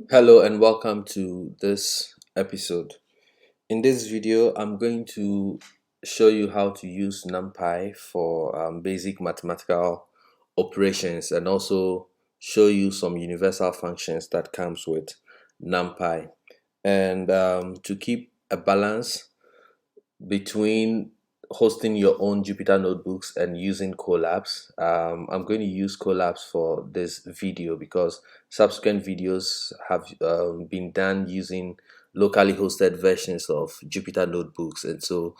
Hello and welcome to this episode. In this video, I'm going to show you how to use Numpy for basic mathematical operations and also show you some universal functions that comes with Numpy. And to keep a balance between hosting your own Jupyter notebooks and using Colabs. I'm going to use Colabs for this video because subsequent videos have been done using locally hosted versions of Jupyter notebooks, and so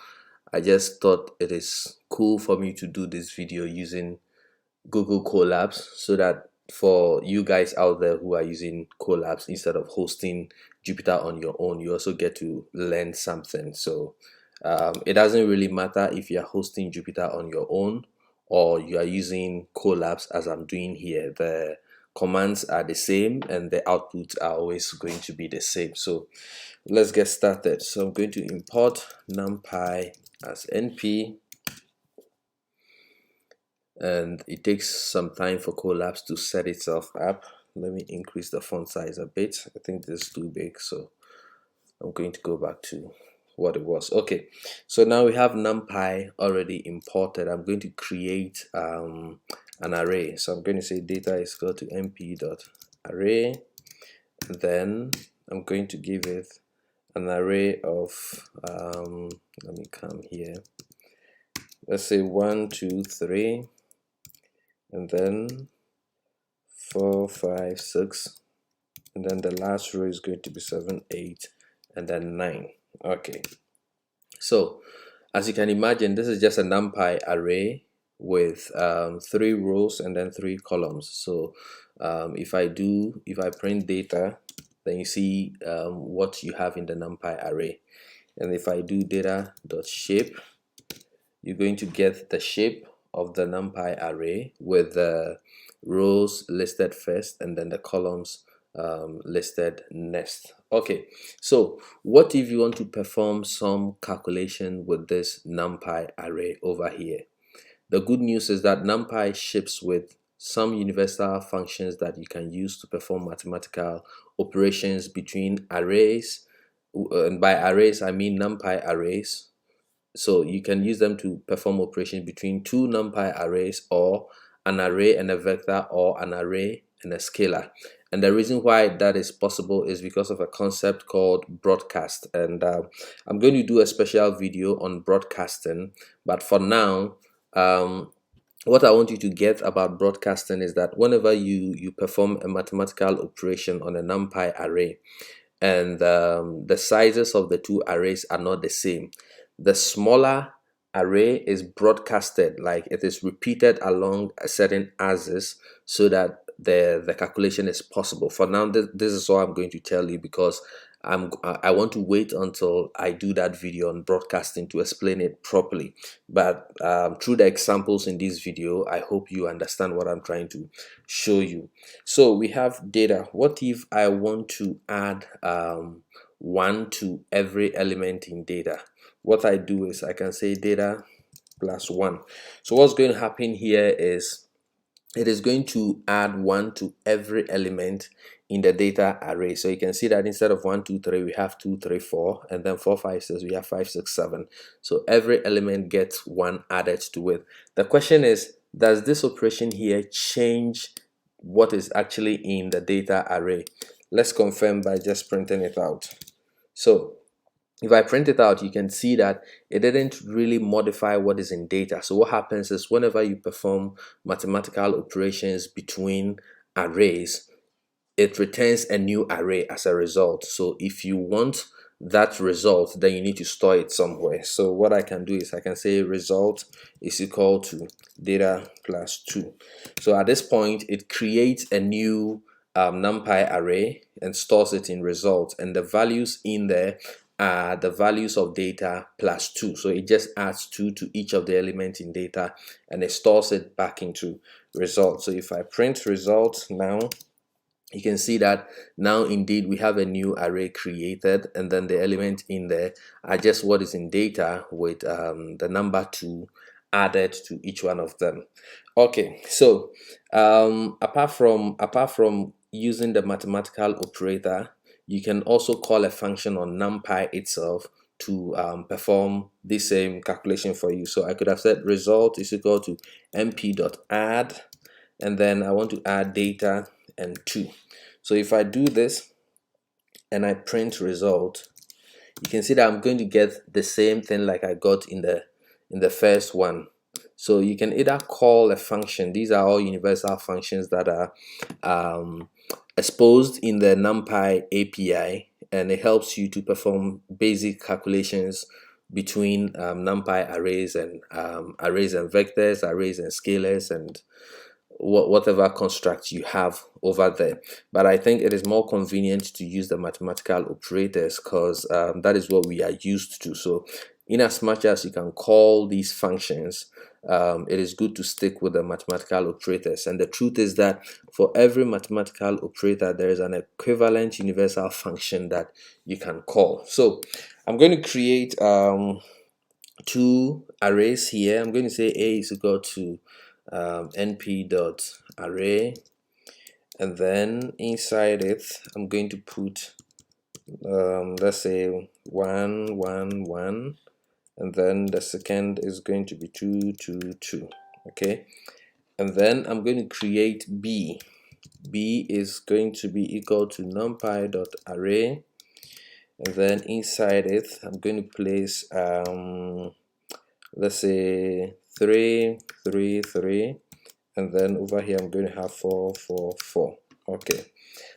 I just thought it is cool for me to do this video using Google Colabs so that for you guys out there who are using Colabs instead of hosting Jupyter on your own, you also get to learn something. So it doesn't really matter if you're hosting Jupyter on your own or you are using Colabs as I'm doing here. The commands are the same and the outputs are always going to be the same. So let's get started. So I'm going to import numpy as np, and it takes some time for Colabs to set itself up. Let me increase the font size a bit. I think this is too big, so I'm going to go back to what it was. Okay, so now we have numpy already imported. I'm going to create an array. So I'm going to say data is equal to np.array. Then I'm going to give it an array of let me come here. Let's say 1, 2, 3, and then 4, 5, 6, and then the last row is going to be 7, 8, and then 9. Okay, so as you can imagine, this is just a numpy array with 3 rows and then 3 columns. So if I print data, then you see what you have in the numpy array. And if I do data.shape, you're going to get the shape of the numpy array with the rows listed first and then the columns listed next. Okay, so what if you want to perform some calculation with this numpy array over here? The good news is that numpy ships with some universal functions that you can use to perform mathematical operations between arrays, and by arrays I mean numpy arrays. So you can use them to perform operations between two numpy arrays, or an array and a vector, or an array and a scalar. And the reason why that is possible is because of a concept called broadcast. And I'm going to do a special video on broadcasting. But for now, what I want you to get about broadcasting is that whenever you perform a mathematical operation on a numpy array, and the sizes of the two arrays are not the same, the smaller array is broadcasted, like it is repeated along a certain axis so that the calculation is possible. For now, this is all I'm going to tell you because I want to wait until I do that video on broadcasting to explain it properly. But through the examples in this video, I hope you understand what I'm trying to show you. So we have data. What if I want to add 1 to every element in data? What I do is I can say data plus 1. So what's going to happen here is it is going to add 1 to every element in the data array. So you can see that instead of 1, 2, 3, we have 2, 3, 4, and then 4, 5, 6, we have 5, 6, 7. So every element gets 1 added to it. The question is, does this operation here change what is actually in the data array? Let's confirm by just printing it out. So if I print it out, you can see that it didn't really modify what is in data. So what happens is whenever you perform mathematical operations between arrays, it returns a new array as a result. So if you want that result, then you need to store it somewhere. So what I can do is I can say result is equal to data plus 2. So at this point, it creates a new numpy array and stores it in result, and the values in there are the values of data plus 2. So it just adds 2 to each of the elements in data and it stores it back into result. So if I print result now, you can see that now indeed we have a new array created, and then the element in there are just what is in data with the number 2 added to each one of them. Okay, so apart from using the mathematical operator, you can also call a function on numpy itself to perform the same calculation for you. So I could have said result is equal to np.add, and then I want to add data and 2. So if I do this and I print result, you can see that I'm going to get the same thing like I got in the first one. So you can either call a function. These are all universal functions that are exposed in the NumPy API, and it helps you to perform basic calculations between NumPy arrays and vectors, arrays and scalars, and whatever construct you have over there. But I think it is more convenient to use the mathematical operators because that is what we are used to. So in as much as you can call these functions, it is good to stick with the mathematical operators. And the truth is that for every mathematical operator, there is an equivalent universal function that you can call. So I'm going to create two arrays here. I'm going to say A is equal to np.array, and then inside it I'm going to put let's say 1 1 1, and then the second is going to be 2 2 2. Okay, and then I'm going to create b. B is going to be equal to numpy.array, and then inside it I'm going to place let's say 3 3 3, and then over here I'm going to have 4 4 4. Okay,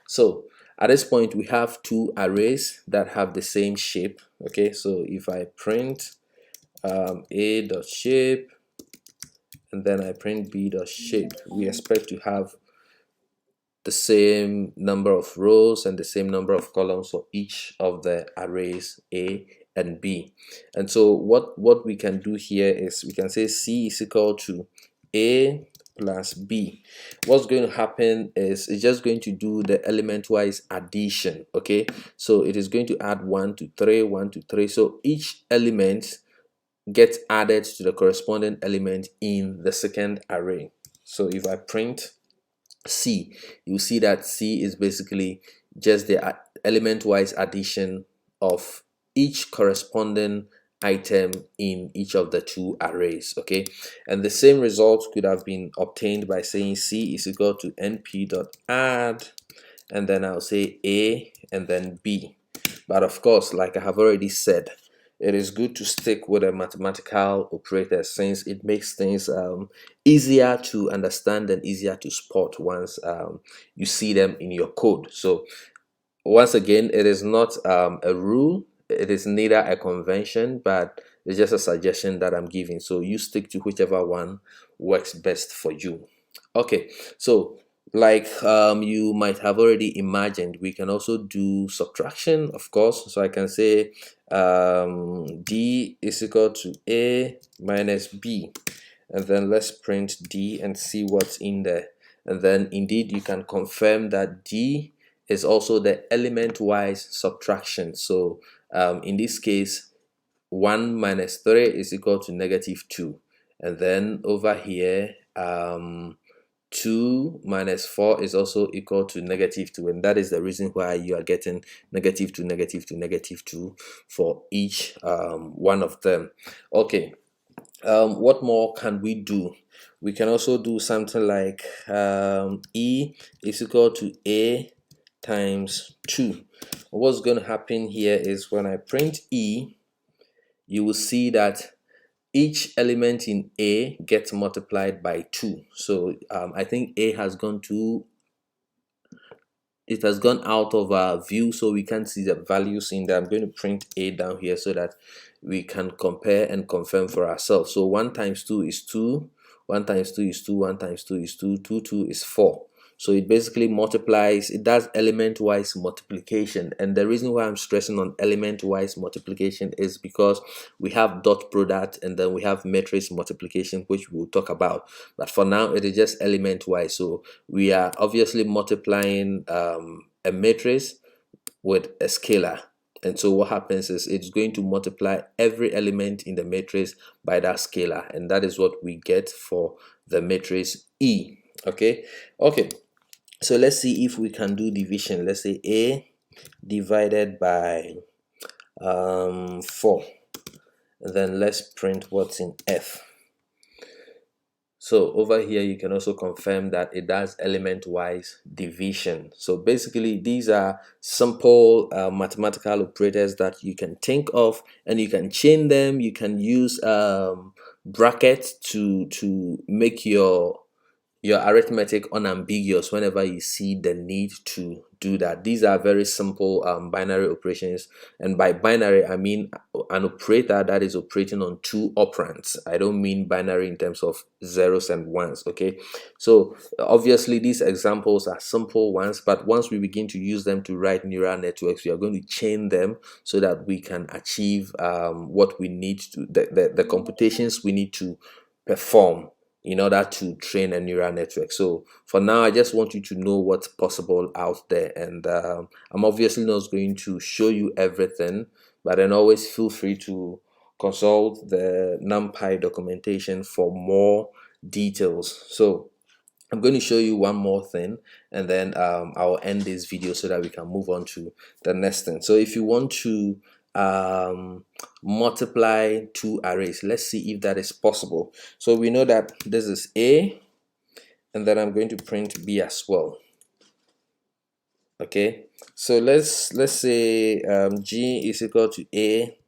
so at this point we have two arrays that have the same shape. Okay, so if I print a.shape and then I print b.shape, we expect to have the same number of rows and the same number of columns for each of the arrays A and B. And so what we can do here is we can say C is equal to A plus B. What's going to happen is it's just going to do the element-wise addition. Okay, so it is going to add 1 to 3, 1 to 3. So each element gets added to the corresponding element in the second array. So if I print C, you see that C is basically just the element-wise addition of each corresponding item in each of the two arrays. Okay, and the same result could have been obtained by saying C is equal to np.add, and then I'll say A and then B. But of course, like I have already said, it is good to stick with a mathematical operator since it makes things easier to understand and easier to spot once you see them in your code. So once again, it is not a rule, it is neither a convention, but it's just a suggestion that I'm giving. So you stick to whichever one works best for you. Okay, so like you might have already imagined, we can also do subtraction, of course. So I can say D is equal to A minus B, and then let's print D and see what's in there. And then indeed you can confirm that D is also the element-wise subtraction. So in this case 1 minus 3 is equal to negative 2, and then over here 2 minus 4 is also equal to negative 2, and that is the reason why you are getting negative 2 negative 2 negative 2 for each one of them. Okay, what more can we do? We can also do something like E is equal to A times 2. What's going to happen here is when I print E, you will see that each element in A gets multiplied by 2. So I think A has gone to, it has gone out of our view, so we can't see the values in there. I'm going to print A down here so that we can compare and confirm for ourselves. So 1 times 2 is 2, 1 times 2 is 2, 1 times 2 is 2, 2 2 is 4. So it basically multiplies, it does element-wise multiplication. And the reason why I'm stressing on element-wise multiplication is because we have dot product and then we have matrix multiplication, which we'll talk about. But for now, it is just element-wise. So we are obviously multiplying a matrix with a scalar. And so what happens is it's going to multiply every element in the matrix by that scalar. And that is what we get for the matrix E. Okay. So let's see if we can do division. Let's say A divided by 4. Then let's print what's in F. So over here, you can also confirm that it does element-wise division. So basically, these are simple mathematical operators that you can think of, and you can chain them. You can use brackets to make your arithmetic unambiguous whenever you see the need to do that. These are very simple binary operations, and by binary I mean an operator that is operating on 2 operands. I don't mean binary in terms of zeros and ones. Okay, so obviously these examples are simple ones, but once we begin to use them to write neural networks, we are going to chain them so that we can achieve what we need to, the computations we need to perform in order to train a neural network. So for now, I just want you to know what's possible out there, and I'm obviously not going to show you everything, but then always feel free to consult the Numpy documentation for more details. So I'm going to show you one more thing, and then I'll end this video so that we can move on to the next thing. So if you want to multiply 2 arrays, let's see if that is possible. So we know that this is A, and then I'm going to print B as well. Okay, so let's say G is equal to A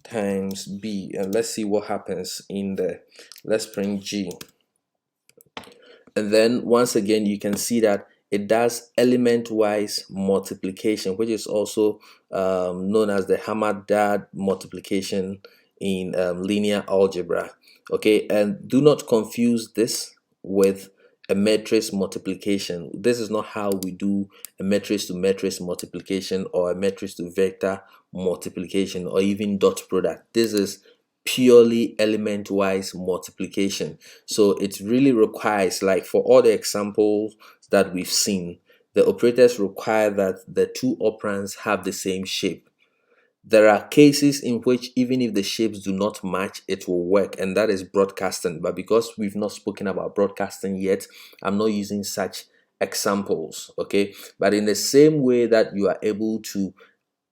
times B, and let's see what happens in there. Let's print G. And then once again, you can see that it does element-wise multiplication, which is also known as the Hammer-Dad multiplication in linear algebra. Okay, and do not confuse this with a matrix multiplication. This is not how we do a matrix to matrix multiplication, or a matrix to vector multiplication, or even dot product. This is purely element-wise multiplication. So it really requires, like for all the examples that we've seen, the operators require that the 2 operands have the same shape. There are cases in which even if the shapes do not match, it will work, and that is broadcasting. But because we've not spoken about broadcasting yet, I'm not using such examples. Okay, but in the same way that you are able to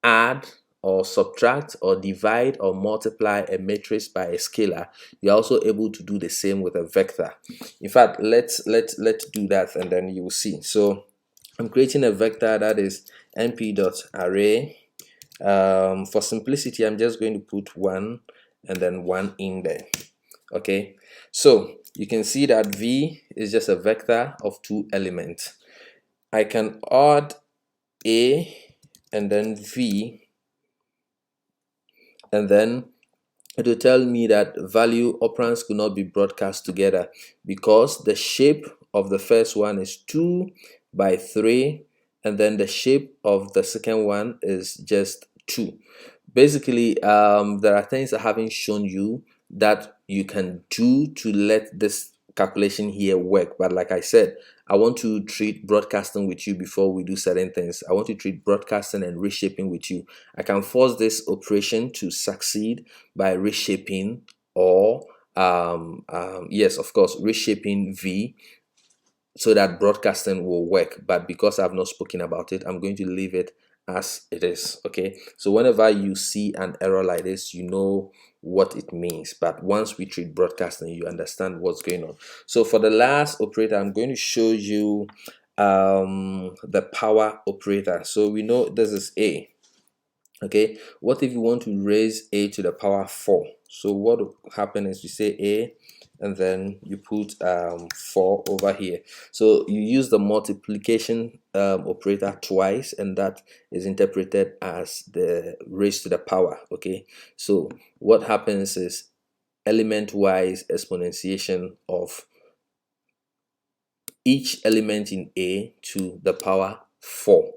add or subtract or divide or multiply a matrix by a scalar, you're also able to do the same with a vector. In fact, let's do that, and then you will see. So I'm creating a vector that is np.array. For simplicity, I'm just going to put 1 and then 1 in there. Okay, so you can see that V is just a vector of 2 elements. I can add A and then V, and then it will tell me that value operands could not be broadcast together because the shape of the first one is 2 by 3, and then the shape of the second one is just 2. Basically, there are things I haven't shown you that you can do to let this calculation here work, but like I said, I want to treat broadcasting with you before we do certain things. I want to treat broadcasting and reshaping with you. I can force this operation to succeed by reshaping, or yes, of course, reshaping V so that broadcasting will work. But because I've not spoken about it, I'm going to leave it as it is. Okay, so whenever you see an error like this, you know what it means. But once we treat broadcasting, you understand what's going on. So for the last operator, I'm going to show you the power operator. So we know this is A. Okay, what if you want to raise A to the power 4? So what will happen is you say A, and then you put 4 over here. So you use the multiplication operator twice, and that is interpreted as the raised to the power. Okay, so what happens is element-wise exponentiation of each element in A to the power 4.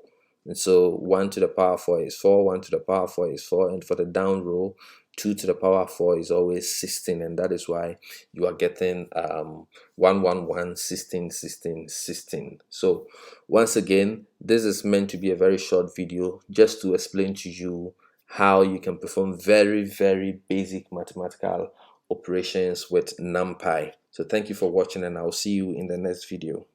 And so 1 to the power 4 is 4, 1 to the power 4 is 4, and for the down row, 2 to the power 4 is always 16, and that is why you are getting 1, 1, 1, 16, 16, 16. So once again, this is meant to be a very short video just to explain to you how you can perform very, very basic mathematical operations with Numpy. So thank you for watching, and I'll see you in the next video.